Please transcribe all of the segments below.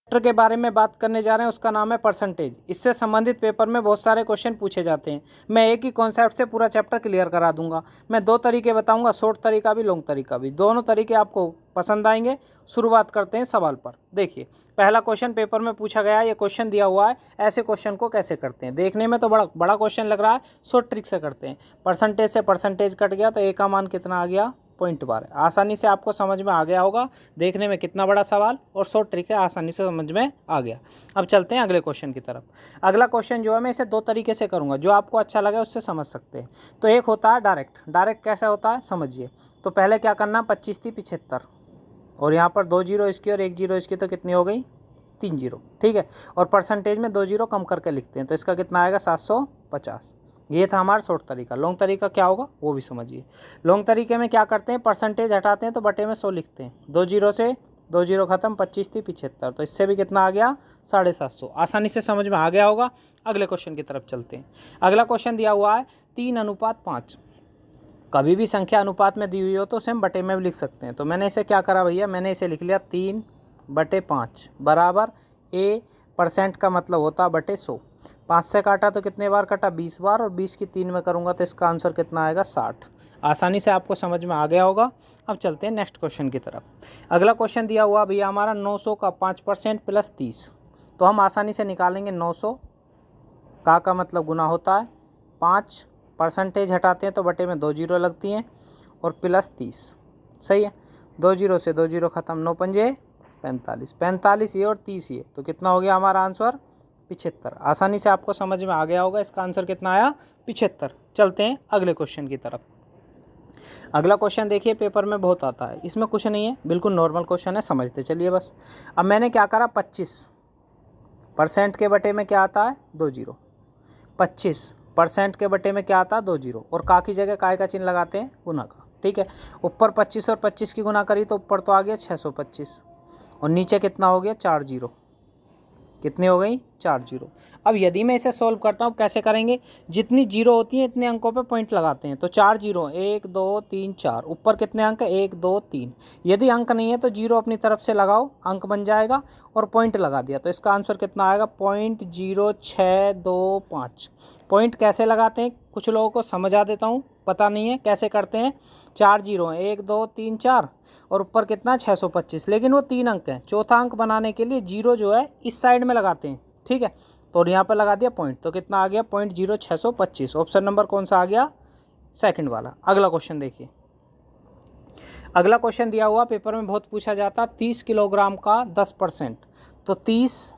Chapter के बारे में बात करने जा रहे हैं, उसका नाम है परसेंटेज। इससे संबंधित पेपर में बहुत सारे क्वेश्चन पूछे जाते हैं। मैं एक ही कॉन्सेप्ट से पूरा चैप्टर क्लियर करा दूंगा। मैं दो तरीके बताऊंगा, शॉर्ट तरीका भी, लॉन्ग तरीका भी। दोनों तरीके आपको पसंद आएंगे। शुरुआत करते हैं सवाल पर। देखिए, पहला क्वेश्चन पेपर में पूछा गया है, ये क्वेश्चन दिया हुआ है, ऐसे क्वेश्चन को कैसे करते हैं। देखने में तो बड़ा बड़ा क्वेश्चन लग रहा है, शॉर्ट ट्रिक से करते हैं। परसेंटेज से परसेंटेज कट गया तो ए का मान कितना आ गया, 0.12। आसानी से आपको समझ में आ गया होगा। देखने में कितना बड़ा सवाल और शॉर्ट ट्रिक है, आसानी से समझ में आ गया। अब चलते हैं अगले क्वेश्चन की तरफ। अगला क्वेश्चन जो है, मैं इसे दो तरीके से करूंगा, जो आपको अच्छा लगे उससे समझ सकते हैं। तो एक होता है डायरेक्ट। डायरेक्ट कैसा होता है समझिए। तो पहले क्या करना, 25 थी 75, और यहाँ पर 2 जीरो इसकी और 1 जीरो इसकी, तो कितनी हो गई, 3 जीरो। ठीक है, और परसेंटेज में 2 जीरो कम करके लिखते हैं, तो इसका कितना आएगा, 750। ये था हमारा शॉर्ट तरीका। लॉन्ग तरीका क्या होगा वो भी समझिए। लॉन्ग तरीके में क्या करते हैं, परसेंटेज हटाते हैं तो बटे में 100 लिखते हैं। 2 जीरो से 2 जीरो खत्म, 25 थी 75, तो इससे भी कितना आ गया, 750। आसानी से समझ में आ गया होगा। अगले क्वेश्चन की तरफ चलते हैं। अगला क्वेश्चन दिया हुआ है 3:5। कभी भी संख्या अनुपात में दी हुई हो तो उसे हम बटे में भी लिख सकते हैं। तो मैंने इसे क्या करा भैया, मैंने इसे लिख लिया 3/5 बराबर ए, परसेंट का मतलब होता है बटे 100। 5 से काटा तो कितने बार कटा, 20 बार, और 20 की 3 में करूँगा तो इसका आंसर कितना आएगा, 60। आसानी से आपको समझ में आ गया होगा। अब चलते हैं नेक्स्ट क्वेश्चन की तरफ। अगला क्वेश्चन दिया हुआ भैया हमारा 900 का 5% प्लस 30। तो हम आसानी से निकालेंगे 900 का मतलब गुना होता है 5, परसेंटेज हटाते हैं तो बटे में 2 जीरो लगती हैं, और प्लस 30। सही है, 2 जीरो से 2 जीरो खत्म, 9 पंजे 45, 45 ये और 30 ये, तो कितना हो गया हमारा आंसर, 75। आसानी से आपको समझ में आ गया होगा, इसका आंसर कितना आया, 75। चलते हैं अगले क्वेश्चन की तरफ। अगला क्वेश्चन देखिए, पेपर में बहुत आता है, इसमें कुछ नहीं है, बिल्कुल नॉर्मल क्वेश्चन है, समझते चलिए बस। अब मैंने क्या करा, 25% के बटे में क्या आता है, 2 जीरो। 25% के बटे में क्या आता है, 2 जीरो, और का की जगह काय का चिन्ह लगाते हैं, गुना का। ठीक है, ऊपर 25 और 25 की गुना करी तो ऊपर तो आ गया 625, और नीचे कितना हो गया, 4 जीरो। कितनी हो गई, 4 जीरो। अब यदि मैं इसे सॉल्व करता हूँ, कैसे करेंगे, जितनी जीरो होती है इतने अंकों पे पॉइंट लगाते हैं। तो 4 जीरो, 1 2 3 4, ऊपर कितने अंक है, 1 2 3। यदि अंक नहीं है तो जीरो अपनी तरफ से लगाओ, अंक बन जाएगा, और पॉइंट लगा दिया, तो इसका आंसर कितना आएगा, 0.0625। पॉइंट कैसे लगाते हैं, कुछ लोगों को समझा देता हूँ, पता नहीं है कैसे करते हैं। 4 जीरो हैं, 1 2 3 4, और ऊपर कितना 625, लेकिन वो 3 अंक हैं। चौथा अंक बनाने के लिए जीरो जो है इस साइड में लगाते हैं। ठीक है, तो यहाँ पर लगा दिया पॉइंट, तो कितना आ गया, 0.0625। ऑप्शन नंबर कौन सा आ गया, सेकंड वाला। अगला क्वेश्चन देखिए। अगला क्वेश्चन दिया हुआ, पेपर में बहुत पूछा जाता, 30 किलोग्राम का 10%। तो 30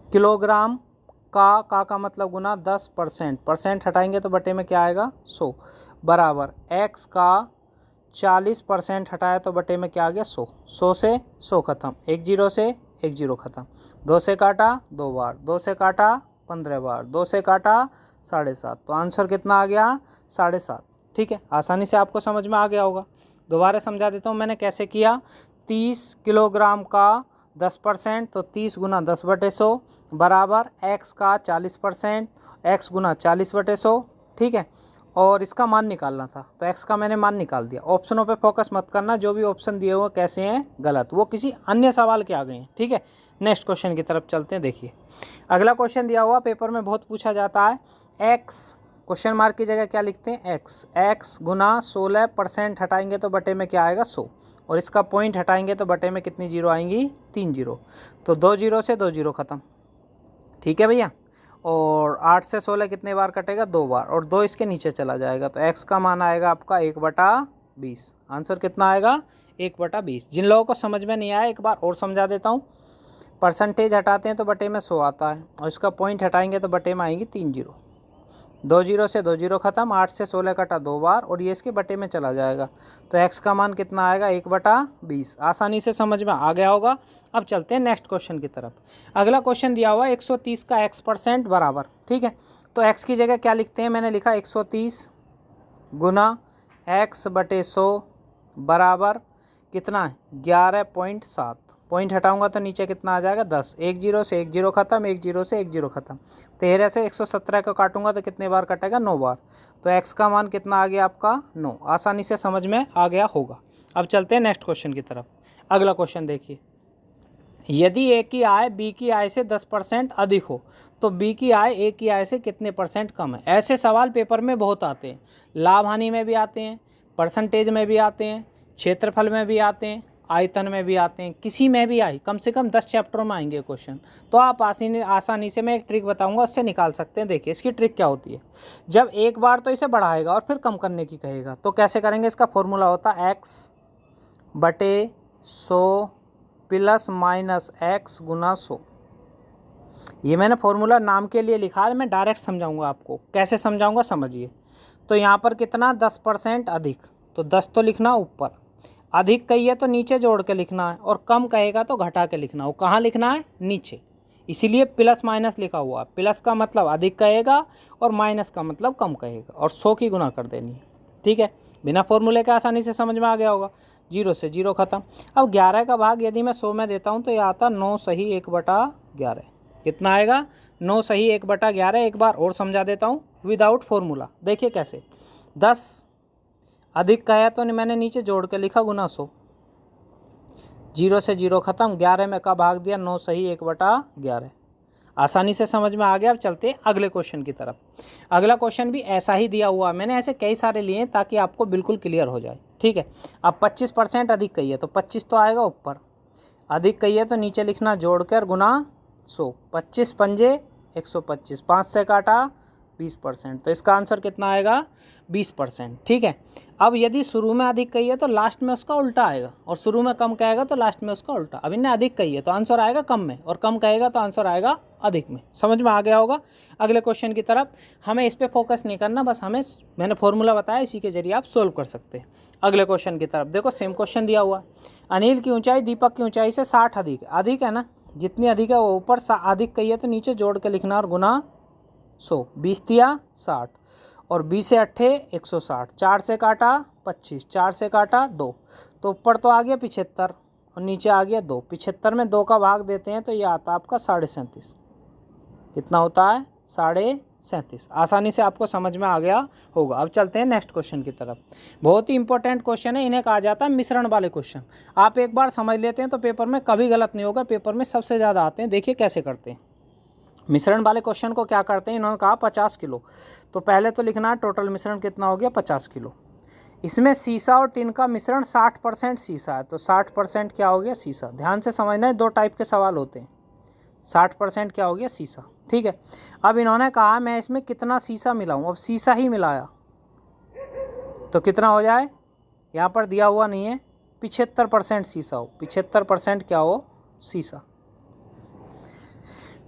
किलोग्राम का मतलब गुना 10%, परसेंट हटाएंगे तो बटे में क्या आएगा, 100 बराबर x का 40% हटाया तो बटे में क्या आ गया, 100। 100 से 100 खत्म, 1 जीरो से 1 जीरो खत्म, 2 से काटा 2 बार, 2 से काटा 15 बार, 2 से काटा 7.5, तो आंसर कितना आ गया, 7.5। ठीक है, आसानी से आपको समझ में आ गया होगा। दोबारा समझा देता हूँ मैंने कैसे किया। 30 किलोग्राम का 10%, तो 30 गुना 10/100 बराबर x का 40%, x गुना 40/100। ठीक है, और इसका मान निकालना था, तो x का मैंने मान निकाल दिया। ऑप्शनों पे फोकस मत करना, जो भी ऑप्शन दिए हुए कैसे हैं, गलत, वो किसी अन्य सवाल के आ गए हैं। ठीक है, नेक्स्ट क्वेश्चन की तरफ चलते हैं। देखिए, अगला क्वेश्चन दिया हुआ, पेपर में बहुत पूछा जाता है, x क्वेश्चन मार्क की जगह क्या लिखते हैं, x गुना 16%, हटाएंगे तो बटे में क्या आएगा, 100, और इसका पॉइंट हटाएंगे तो बटे में कितनी जीरो आएंगी, 3 जीरो। तो 2 जीरो से 2 जीरो खत्म। ठीक है भैया, और 8 से 16 कितने बार कटेगा, 2 बार, और 2 इसके नीचे चला जाएगा, तो x का मान आएगा आपका 1/20। आंसर कितना आएगा, 1/20। जिन लोगों को समझ में नहीं आया, एक बार और समझा देता हूँ। परसेंटेज हटाते हैं तो बटे में 100 आता है, और इसका पॉइंट हटाएंगे तो बटे में आएंगी 3 जीरो। 2 जीरो से 2 जीरो खत्म, 8 से 16 कटा 2 बार, और ये इसके बटे में चला जाएगा, तो x का मान कितना आएगा, 1/20। आसानी से समझ में आ गया होगा। अब चलते हैं नेक्स्ट क्वेश्चन की तरफ। अगला क्वेश्चन दिया हुआ 130 का x% बराबर। ठीक है, तो x की जगह क्या लिखते हैं, मैंने लिखा 130 गुना x/100 बराबर कितना है, 11.7। पॉइंट हटाऊंगा तो नीचे कितना आ जाएगा, 10। 1 जीरो से 1 जीरो खत्म, 1 जीरो से 1 जीरो खत्म, 13 से 117 को काटूंगा तो कितने बार कटेगा, 9 बार। तो x का मान कितना आ गया आपका, 9। आसानी से समझ में आ गया होगा। अब चलते हैं नेक्स्ट क्वेश्चन की तरफ। अगला क्वेश्चन देखिए, यदि ए की आय बी की आय से 10% अधिक हो तो बी की आय ए की आय से कितने % कम है। ऐसे सवाल पेपर में बहुत आते हैं, लाभ हानि में भी आते हैं, परसेंटेज में भी आते हैं, क्षेत्रफल में भी आते हैं, आयतन में भी आते हैं, किसी में भी आई कम से कम 10 चैप्टरों में आएंगे क्वेश्चन। तो आप आसानी से मैं एक ट्रिक बताऊंगा, उससे निकाल सकते हैं। देखिए इसकी ट्रिक क्या होती है। जब एक बार तो इसे बढ़ाएगा और फिर कम करने की कहेगा तो कैसे करेंगे। इसका फॉर्मूला होता है x/100 प्लस माइनस x गुना 100। ये मैंने फॉर्मूला नाम के लिए लिखा है, मैं डायरेक्ट समझाऊंगा आपको। कैसे समझाऊंगा समझिए। तो यहाँ पर कितना 10% अधिक, तो 10 तो लिखना ऊपर, अधिक कही है तो नीचे जोड़ के लिखना है, और कम कहेगा तो घटा के लिखना है। वो कहाँ लिखना है, नीचे, इसीलिए प्लस माइनस लिखा हुआ है। प्लस का मतलब अधिक कहेगा और माइनस का मतलब कम कहेगा, और 100 की गुना कर देनी है। ठीक है, बिना फॉर्मूले के आसानी से समझ में आ गया होगा। 0 से 0 खत्म। अब 11 का भाग यदि मैं 100 में देता हूँ तो यह आता 9 सही 1/11। कितना आएगा, 9 सही 1/11। एक बार और समझा देता हूँ विदाउट फॉर्मूला। देखिए कैसे, 10 अधिक का है तो मैंने नीचे जोड़ के लिखा गुना 100। 0 से 0 खत्म। 11 में का भाग दिया, 9 सही 1/11। आसानी से समझ में आ गया। अब चलते हैं अगले क्वेश्चन की तरफ। अगला क्वेश्चन भी ऐसा ही दिया हुआ, मैंने ऐसे कई सारे लिए हैं ताकि आपको बिल्कुल क्लियर हो जाए। ठीक है, अब 25% अधिक कही है तो 25 तो आएगा ऊपर, अधिक कही है तो नीचे लिखना जोड़ कर गुना 100। 25 पंजे 125, 5 से काटा 20%, तो इसका आंसर कितना आएगा 20%। ठीक है, अब यदि शुरू में अधिक कही है तो लास्ट में उसका उल्टा आएगा, और शुरू में कम कहेगा तो लास्ट में उसका उल्टा। अब इन्हें अधिक कही है तो आंसर आएगा कम में, और कम कहेगा तो आंसर आएगा अधिक में। समझ में आ गया होगा। अगले क्वेश्चन की तरफ, हमें इस पर फोकस नहीं करना, बस हमें, मैंने फॉर्मूला बताया, इसी के जरिए आप सोल्व कर सकते हैं। अगले क्वेश्चन की तरफ देखो, सेम क्वेश्चन दिया हुआ। अनिल की ऊंचाई दीपक की ऊंचाई से 60 अधिक है। अधिक है ना, जितनी अधिक है वो ऊपर, अधिक कही है तो नीचे जोड़ के लिखना और गुना 100। 20 दिया 60, और 20 से 8 160, 4 से काटा 25, 4 से काटा 2, तो ऊपर तो आ गया 75 और नीचे आ गया 2। 75 में 2 का भाग देते हैं तो ये आता है आपका 37.5। कितना होता है 37.5। आसानी से आपको समझ में आ गया होगा। अब चलते हैं नेक्स्ट क्वेश्चन की तरफ। बहुत ही इंपॉर्टेंट क्वेश्चन है, इन्हें कहा जाता है मिश्रण वाले क्वेश्चन। आप एक बार समझ लेते हैं तो पेपर में कभी गलत नहीं होगा, पेपर में सबसे ज़्यादा आते हैं। देखिए कैसे करते हैं। मिश्रण वाले क्वेश्चन को क्या करते हैं, इन्होंने कहा 50 किलो, तो पहले तो लिखना है टोटल मिश्रण कितना हो गया 50 किलो। इसमें सीसा और टिन का मिश्रण 60% सीसा है, तो 60% क्या हो गया सीसा। ध्यान से समझना है, 2 टाइप के सवाल होते हैं। 60% क्या हो गया सीसा। ठीक है, अब इन्होंने कहा मैं इसमें कितना सीसा मिलाऊं। अब सीसा ही मिलाया तो कितना हो जाए, यहाँ पर दिया हुआ नहीं है, 75% सीसा हो, 75% क्या हो सीसा।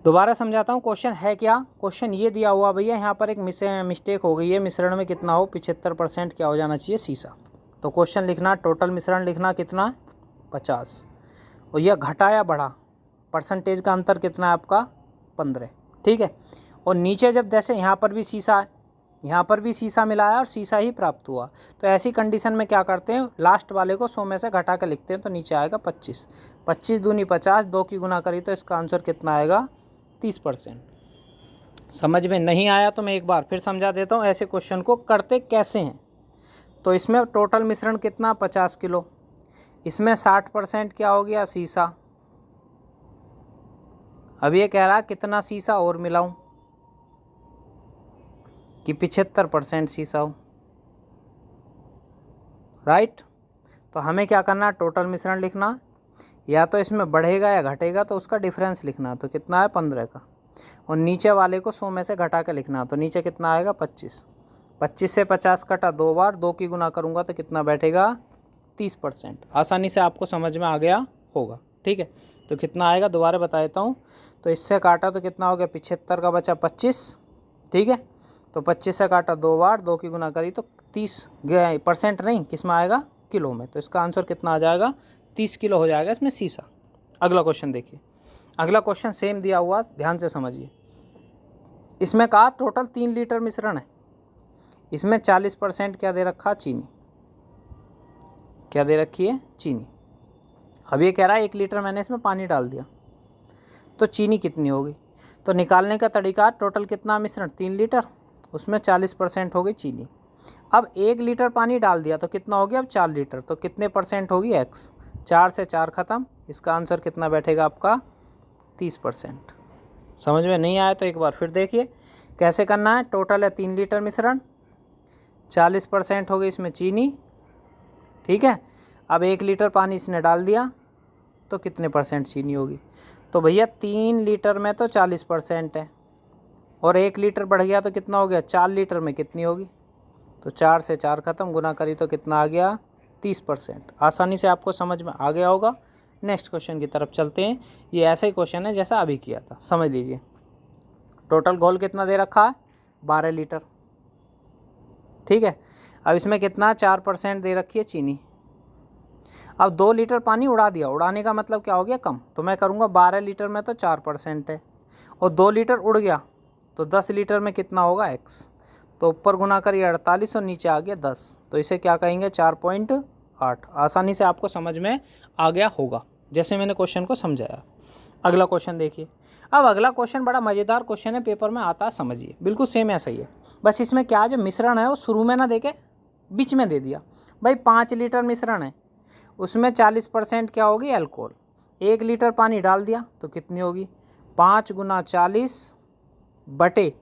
दोबारा समझाता हूँ क्वेश्चन है क्या। क्वेश्चन ये दिया हुआ भैया, यहाँ पर एक मिस्टेक हो गई है, मिश्रण में कितना हो 75% क्या हो जाना चाहिए सीसा। तो क्वेश्चन लिखना, टोटल मिश्रण लिखना कितना 50, और यह घटा या बढ़ा, परसेंटेज का अंतर कितना है आपका 15। ठीक है, और नीचे जब जैसे यहाँ पर भी सीसा है, यहाँ पर भी सीसा मिलाया और सीसा ही प्राप्त हुआ, तो ऐसी कंडीशन में क्या करते हैं, लास्ट वाले को 100 में से घटा के लिखते हैं, तो नीचे आएगा 25। 25 दूनी 50, 2 की गुना करी तो इसका आंसर कितना आएगा 30%। समझ में नहीं आया तो मैं एक बार फिर समझा देता हूँ ऐसे क्वेश्चन को करते कैसे हैं। तो इसमें टोटल मिश्रण कितना 50 किलो, इसमें 60% क्या हो गया सीसा। अब ये कह रहा कितना सीसा और मिलाऊं कि 75% सीसा हो, राइट। तो हमें क्या करना, टोटल मिश्रण लिखना, या तो इसमें बढ़ेगा या घटेगा तो उसका डिफरेंस लिखना, तो कितना है 15 का, और नीचे वाले को 100 में से घटा के लिखना, तो नीचे कितना आएगा 25। 25 से 50 कटा 2 बार, 2 की गुना करूँगा तो कितना बैठेगा 30%। आसानी से आपको समझ में आ गया होगा। ठीक है, तो कितना आएगा दोबारा बता देता हूँ। तो इससे काटा तो कितना हो गया 75 का बचा 25। ठीक है, तो 25 से काटा 2 बार, 2 की गुना करी तो 30% नहीं, किस में आएगा किलो में, तो इसका आंसर कितना आ जाएगा 30 किलो हो जाएगा इसमें सीसा। अगला क्वेश्चन देखिए, अगला क्वेश्चन सेम दिया हुआ, ध्यान से समझिए। इसमें कहा टोटल 3 लीटर मिश्रण है, इसमें 40% क्या दे रखा चीनी, क्या दे रखी है चीनी। अब ये कह रहा है 1 लीटर मैंने इसमें पानी डाल दिया, तो चीनी कितनी होगी। तो निकालने का तरीका, टोटल कितना मिश्रण 3 लीटर, उसमें 40% हो गई चीनी। अब 1 लीटर पानी डाल दिया तो कितना हो गया अब 4 लीटर, तो कितने % होगी x, 4 से 4 ख़त्म, इसका आंसर कितना बैठेगा आपका 30%। समझ में नहीं आया तो एक बार फिर देखिए कैसे करना है। टोटल है 3 लीटर मिश्रण, 40% हो गई इसमें चीनी, ठीक है। अब 1 लीटर पानी इसने डाल दिया तो कितने परसेंट चीनी होगी, तो भैया 3 लीटर में तो 40% है और 1 लीटर बढ़ गया तो कितना हो गया, 4 लीटर में कितनी होगी, तो 4 से 4 ख़त्म, गुना करी तो कितना आ गया 30%। आसानी से आपको समझ में आ गया होगा। नेक्स्ट क्वेश्चन की तरफ चलते हैं। ये ऐसा ही क्वेश्चन है जैसा अभी किया था, समझ लीजिए। टोटल घोल कितना दे रखा है, 12 लीटर, ठीक है। अब इसमें कितना 4% दे रखी है चीनी। अब 2 लीटर पानी उड़ा दिया, उड़ाने का मतलब क्या हो गया, कम, तो मैं करूँगा 12 लीटर में तो 4% है और 2 लीटर उड़ गया तो 10 लीटर में कितना होगा x, तो ऊपर गुना करिए 48 और नीचे आ गया 10, तो इसे क्या कहेंगे 4.8। आसानी से आपको समझ में आ गया होगा जैसे मैंने क्वेश्चन को समझाया। अगला क्वेश्चन देखिए। अब अगला क्वेश्चन बड़ा मज़ेदार क्वेश्चन है, पेपर में आता है, समझिए, बिल्कुल सेम ऐसा ही है। बस इसमें क्या जो मिश्रण है वो शुरू में ना देके बीच में दे दिया। भाई 5 लीटर मिश्रण है, उसमें 40% क्या होगी, अल्कोहल। 1 लीटर पानी डाल दिया तो कितनी होगी, 5 गुना 40 बटे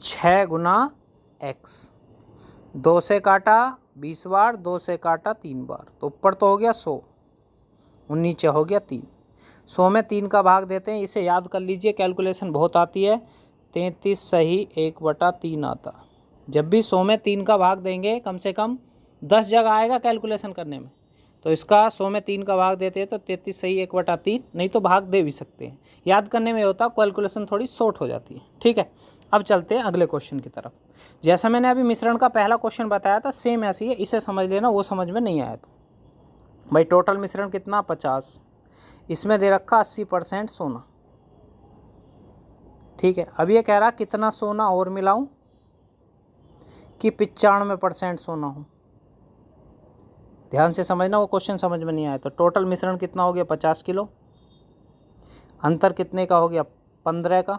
6 गुना x। 2 से काटा 20 बार, 2 से काटा 3 बार, तो ऊपर तो हो गया 100 और नीचे हो गया 3। 100 में 3 का भाग देते हैं, इसे याद कर लीजिए, कैलकुलेशन बहुत आती है। 33 सही 1/3 आता। जब भी 100 में 3 का भाग देंगे कम से कम 10 जगह आएगा कैलकुलेशन करने में, तो इसका 100 में 3 का भाग देते हैं तो 33 सही 1/3, नहीं तो भाग दे भी सकते हैं। याद करने में होता, कैलकुलेशन थोड़ी शॉर्ट हो जाती है, ठीक है। अब चलते हैं अगले क्वेश्चन की तरफ। जैसा मैंने अभी मिश्रण का पहला क्वेश्चन बताया था सेम ऐसी है, इसे समझ लेना, वो समझ में नहीं आया तो। भाई टोटल मिश्रण कितना 50, इसमें दे रखा 80% सोना, ठीक है। अब ये कह रहा कितना सोना और मिलाऊं कि 95% सोना हो। ध्यान से समझना, वो क्वेश्चन समझ में नहीं आया तो। टोटल मिश्रण कितना हो गया 50 किलो, अंतर कितने का हो गया 15 का।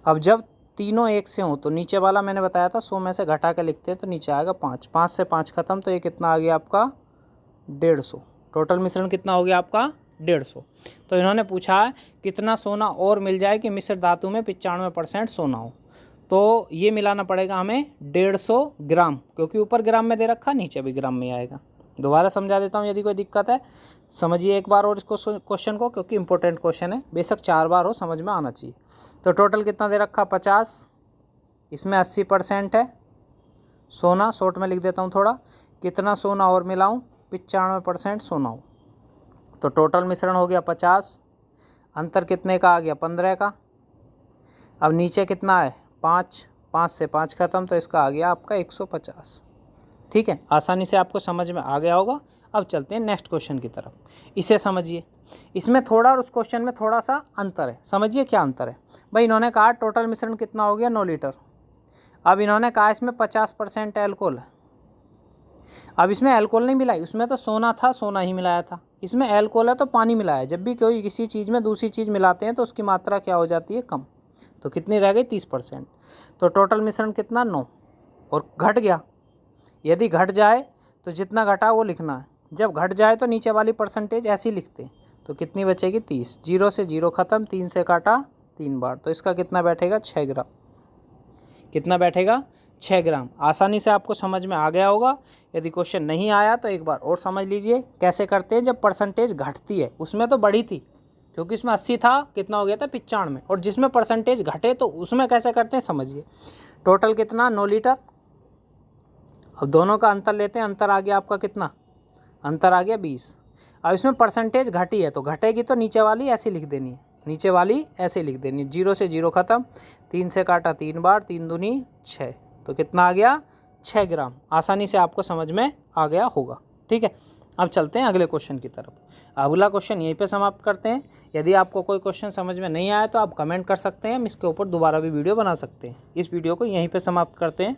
अब जब तीनों एक से हों तो नीचे वाला मैंने बताया था 100 में से घटा के लिखते हैं तो नीचे आएगा 5, 5 से 5 ख़त्म, तो ये कितना आ गया आपका 150। टोटल मिश्रण कितना हो गया आपका 150। तो इन्होंने पूछा है कितना सोना और मिल जाए कि मिश्र धातु में 95% सोना हो, तो ये मिलाना पड़ेगा हमें 150 ग्राम, क्योंकि ऊपर ग्राम में दे रखा, नीचे भी ग्राम में आएगा। दोबारा समझा देता हूँ, यदि कोई दिक्कत है समझिए एक बार और इसको क्वेश्चन को, क्योंकि इंपॉर्टेंट क्वेश्चन है, बेशक 4 बार हो समझ में आना चाहिए। तो टोटल कितना दे रखा 50, इसमें 80% है सोना, शॉर्ट में लिख देता हूँ थोड़ा, कितना सोना और मिलाऊँ 95% सोना हो। तो टोटल मिश्रण हो गया 50, अंतर कितने का आ गया 15 का। अब नीचे कितना है 5, 5 से 5 ख़त्म, तो इसका आ गया आपका 150, ठीक है। आसानी से आपको समझ में आ गया होगा। अब चलते हैं नेक्स्ट क्वेश्चन की तरफ, इसे समझिए। इसमें थोड़ा और उस क्वेश्चन में थोड़ा सा अंतर है, समझिए क्या अंतर है। भाई इन्होंने कहा टोटल मिश्रण कितना हो गया 9 लीटर, अब इन्होंने कहा इसमें 50% एल्कोहल है। अब इसमें एल्कोहल नहीं मिलाई, उसमें तो सोना था, सोना ही मिलाया था। इसमें एल्कोहल है तो पानी मिलाया। जब भी कोई किसी चीज़ में दूसरी चीज़ मिलाते हैं तो उसकी मात्रा क्या हो जाती है, कम। तो कितनी रह गई 30%। तो टोटल मिश्रण कितना 9 और घट गया। यदि घट जाए तो जितना घटा वो लिखना है, जब घट जाए तो नीचे वाली परसेंटेज ऐसी लिखते हैं। तो कितनी बचेगी 30, 0 से 0 ख़त्म, 3 से काटा 3 बार, तो इसका कितना बैठेगा 6 ग्राम। कितना बैठेगा 6 ग्राम। आसानी से आपको समझ में आ गया होगा। यदि क्वेश्चन नहीं आया तो एक बार और समझ लीजिए कैसे करते हैं। जब परसेंटेज घटती है, उसमें तो बढ़ी थी क्योंकि इसमें 80 था, कितना हो गया था 95, और जिसमें परसेंटेज घटे तो उसमें कैसे करते हैं समझिए। टोटल कितना 9 लीटर, अब दोनों का अंतर लेते हैं, अंतर आ गया आपका कितना, अंतर आ गया 20। अब इसमें परसेंटेज घटी है तो घटेगी तो नीचे वाली ऐसी लिख देनी है, नीचे वाली ऐसे लिख देनी है, 0 से 0 ख़त्म, 3 से काटा 3 बार, 3 दूनी 6, तो कितना आ गया 6 ग्राम। आसानी से आपको समझ में आ गया होगा, ठीक है। अब चलते हैं अगले क्वेश्चन की तरफ। अगला क्वेश्चन यहीं पे समाप्त करते हैं। यदि आपको कोई क्वेश्चन समझ में नहीं आया तो आप कमेंट कर सकते हैं, हम इसके ऊपर दोबारा भी वीडियो बना सकते हैं। इस वीडियो को यहीं पे समाप्त करते हैं।